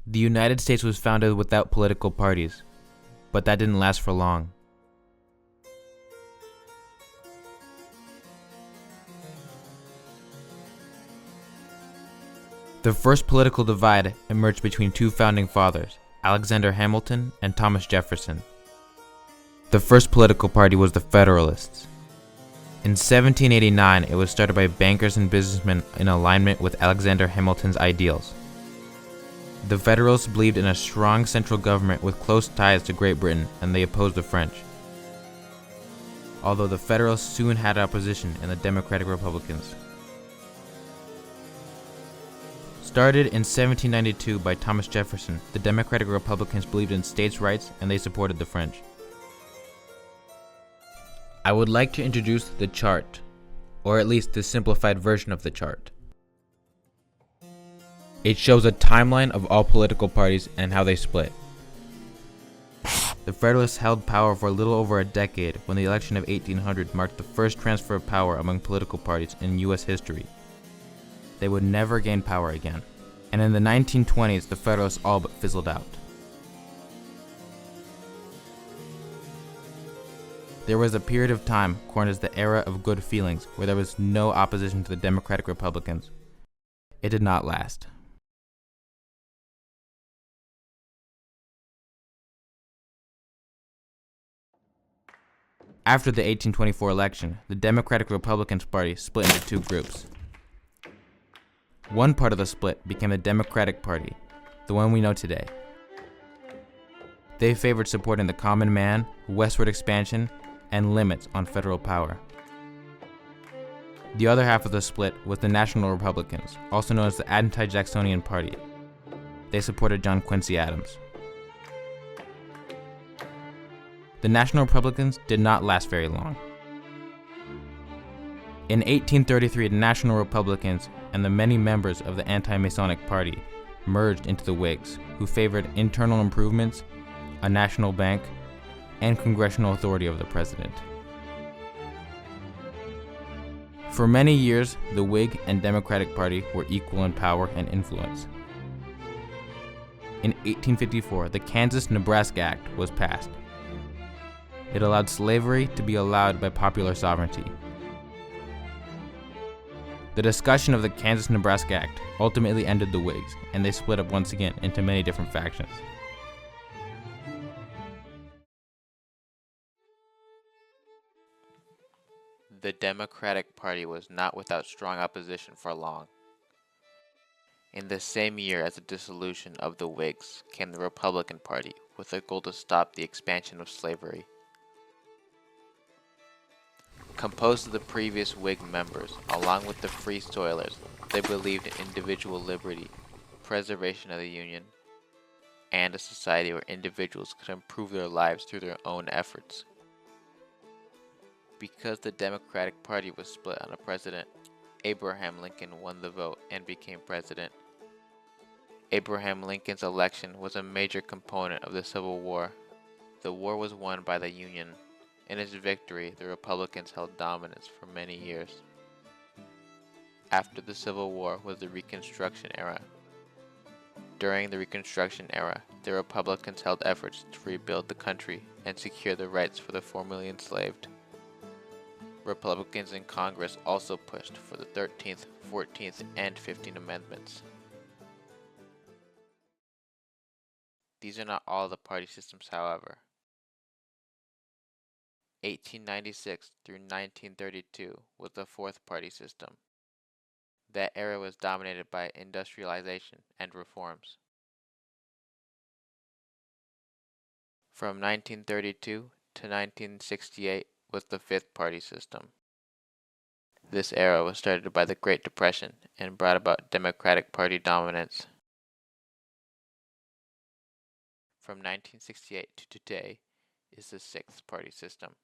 The United States was founded without political parties, but that didn't last for long. The first political divide emerged between two founding fathers, Alexander Hamilton and Thomas Jefferson. The first political party was the Federalists. In 1789, it was started by bankers and businessmen in alignment with Alexander Hamilton's ideals. The Federalists believed in a strong central government with close ties to Great Britain, and they opposed the French. Although the Federalists soon had opposition in the Democratic Republicans. Started in 1792 by Thomas Jefferson, the Democratic Republicans believed in states' rights and they supported the French. I would like to introduce the chart, or at least the simplified version of the chart. It shows a timeline of all political parties and how they split. The Federalists held power for a little over a decade when the election of 1800 marked the first transfer of power among political parties in U.S. history. They would never gain power again, and in the 1920s the Federalists all but fizzled out. There was a period of time coined as the era of good feelings where there was no opposition to the Democratic Republicans. It did not last. After the 1824 election, the Democratic Republican Party split into two groups. One part of the split became the Democratic Party, the one we know today. They favored supporting the common man, westward expansion, and limits on federal power. The other half of the split was the National Republicans, also known as the Anti-Jacksonian Party. They supported John Quincy Adams. The National Republicans did not last very long. In 1833, the National Republicans and the many members of the Anti-Masonic Party merged into the Whigs, who favored internal improvements, a national bank, and congressional authority over the president. For many years, the Whig and Democratic Party were equal in power and influence. In 1854, the Kansas-Nebraska Act was passed. It allowed slavery to be allowed by popular sovereignty. The discussion of the Kansas-Nebraska Act ultimately ended the Whigs, and they split up once again into many different factions. The Democratic Party was not without strong opposition for long. In the same year as the dissolution of the Whigs came the Republican Party with a goal to stop the expansion of slavery. Composed of the previous Whig members, along with the Free Soilers, they believed in individual liberty, preservation of the Union, and a society where individuals could improve their lives through their own efforts. Because the Democratic Party was split on a president, Abraham Lincoln won the vote and became president. Abraham Lincoln's election was a major component of the Civil War. The war was won by the Union. In its victory, the Republicans held dominance for many years. After the Civil War was the Reconstruction era. During the Reconstruction era, the Republicans held efforts to rebuild the country and secure the rights for the formerly enslaved. Republicans in Congress also pushed for the 13th, 14th, and 15th Amendments. These are not all the party systems, however. 1896 through 1932 was the fourth party system. That era was dominated by industrialization and reforms. From 1932 to 1968 was the fifth party system. This era was started by the Great Depression and brought about Democratic Party dominance. From 1968 to today is the sixth party system.